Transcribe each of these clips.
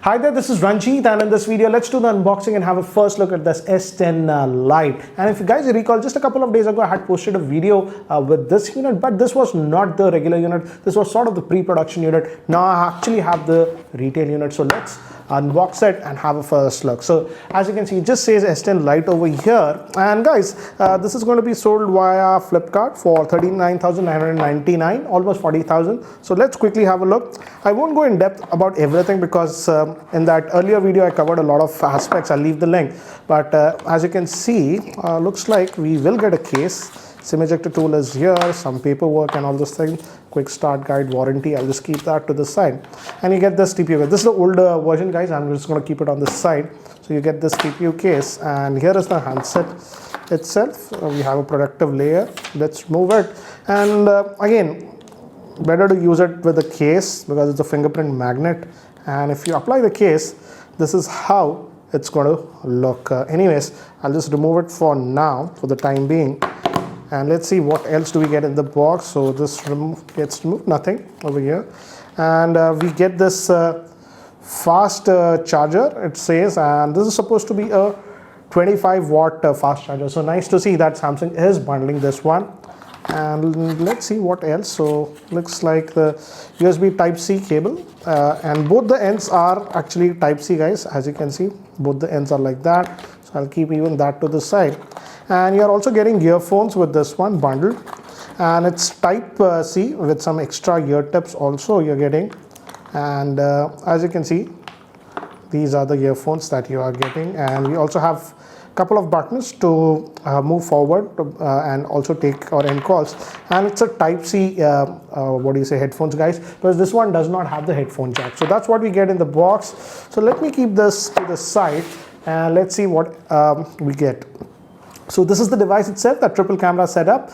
Hi there, this is Ranjit, and in this video let's do the unboxing and have a first look at this S10 Lite. And if you guys recall, just a couple of days ago I had posted a video with this unit, but this was not the regular unit. This was sort of the pre-production unit. Now I actually have the retail unit, so let's unbox it and have a first look. So as you can see, it just says S10 Lite over here, and guys, this is going to be sold via Flipkart for 39,999, almost 40,000. So let's quickly have a look. I won't go in depth about everything because in that earlier video I covered a lot of aspects. I'll leave the link, but as you can see, looks like we will get a case. SIM ejector tool is here, some paperwork and all those things, quick start guide, warranty. I'll just keep that to the side, and you get this TPU. This is the older version, guys. I'm just going to keep it on the side. So you get this TPU case, and here is the handset itself. We have a protective layer. Let's remove it, and again, better to use it with a case because it's a fingerprint magnet. And if you apply the case, this is how it's going to look. Anyways, I'll just remove it for now, for the time being. And let's see what else do we get in the box. So this gets removed, nothing over here. And we get this fast charger, it says, and this is supposed to be a 25 watt fast charger. So nice to see that Samsung is bundling this one. And let's see what else. So looks like the USB Type-C cable, and both the ends are actually Type-C, guys. As you can see, both the ends are like that. So I'll keep even that to the side. And you're also getting earphones with this one bundled, and it's Type-C with some extra ear tips also you're getting. And as you can see, these are the earphones that you are getting, and we also have a couple of buttons to move forward and also take our end calls. And it's a Type-C headphones, guys, because this one does not have the headphone jack. So that's what we get in the box. So let me keep this to the side and let's see what we get. So this is the device itself, that triple camera setup.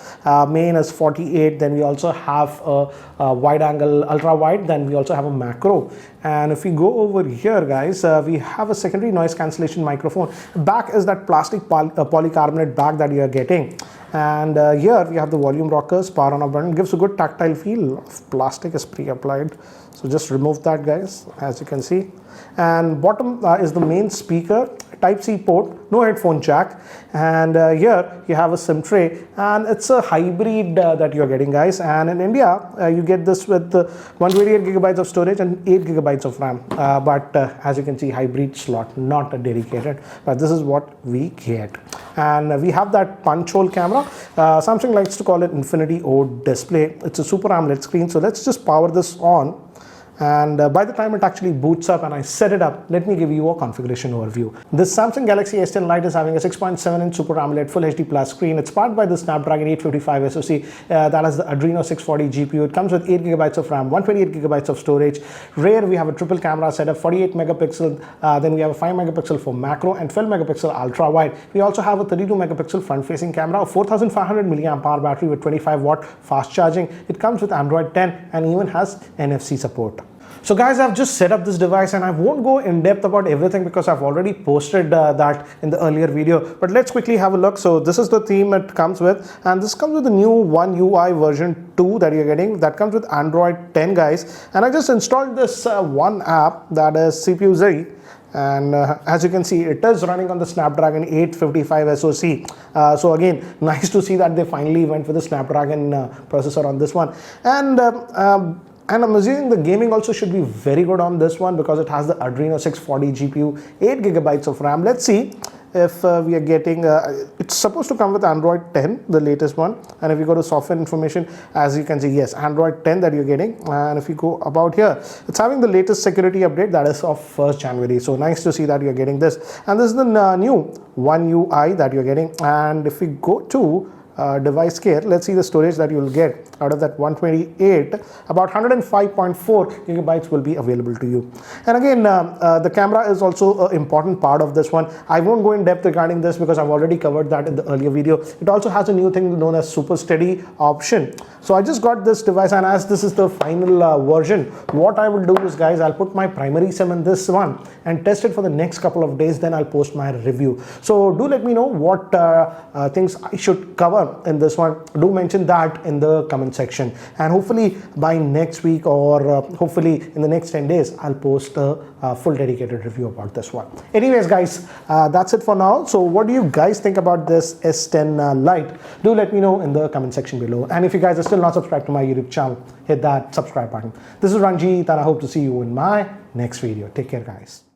Main is 48, then we also have a wide angle, ultra wide, then we also have a macro. And if we go over here, guys, we have a secondary noise cancellation microphone. Back is that plastic polycarbonate bag that you are getting. And here we have the volume rockers, power on off button, gives a good tactile feel. Plastic is pre-applied, so just remove that, guys, as you can see. And bottom is the main speaker, Type-C port, no headphone jack. And here you have a SIM tray, and it's a hybrid that you're getting, guys. And in India, you get this with 128 gigabytes of storage and 8 gigabytes of RAM. But as you can see, hybrid slot, not a dedicated, but this is what we get. And we have that punch hole camera. Samsung likes to call it Infinity O display. It's a Super AMOLED screen. So let's just power this on. And by the time it actually boots up and I set it up, let me give you a configuration overview. This Samsung Galaxy S10 Lite is having a 6.7-inch Super AMOLED Full HD Plus screen. It's powered by the Snapdragon 855 SoC that has the Adreno 640 GPU. It comes with 8 gigabytes of RAM, 128 gigabytes of storage. Rear, we have a triple camera setup, 48 megapixel. Then we have a 5 megapixel for macro and 12 megapixel ultra wide. We also have a 32 megapixel front-facing camera, a 4,500 milliamp hour battery with 25 watt fast charging. It comes with Android 10 and even has NFC support. So guys, I've just set up this device and I won't go in depth about everything because I've already posted that in the earlier video, but let's quickly have a look. So this is the theme it comes with, and this comes with the new One UI version 2 that you're getting. That comes with Android 10, guys. And I just installed this one app, that is CPU Z. And as you can see, it is running on the Snapdragon 855 SoC. So again, nice to see that they finally went with the Snapdragon processor on this one. And I'm assuming the gaming also should be very good on this one because it has the Adreno 640 GPU, 8 gigabytes of RAM. Let's see if we are getting, it's supposed to come with Android 10, the latest one. And if you go to software information, as you can see, yes, Android 10 that you're getting. And if you go about here, it's having the latest security update that is of 1st January. So nice to see that you're getting this. And this is the new One UI that you're getting. And if we go to device care, let's see the storage that you will get out of that 128. About 105.4 gigabytes will be available to you. And again, the camera is also an important part of this one. I won't go in depth regarding this because I've already covered that in the earlier video. It also has a new thing known as Super Steady option. So I just got this device, and as this is the final version, what I will do is, guys, I'll put my primary SIM in this one and test it for the next couple of days. Then I'll post my review. So do let me know what things I should cover in this one, do mention that in the comment section, and hopefully by next week or hopefully in the next 10 days I'll post a full dedicated review about this one. Anyways guys, that's it for now. So what do you guys think about this S10 Lite? Do let me know in the comment section below, and if you guys are still not subscribed to my YouTube channel, hit that subscribe button. This is Ranjit, and I hope to see you in my next video. Take care guys.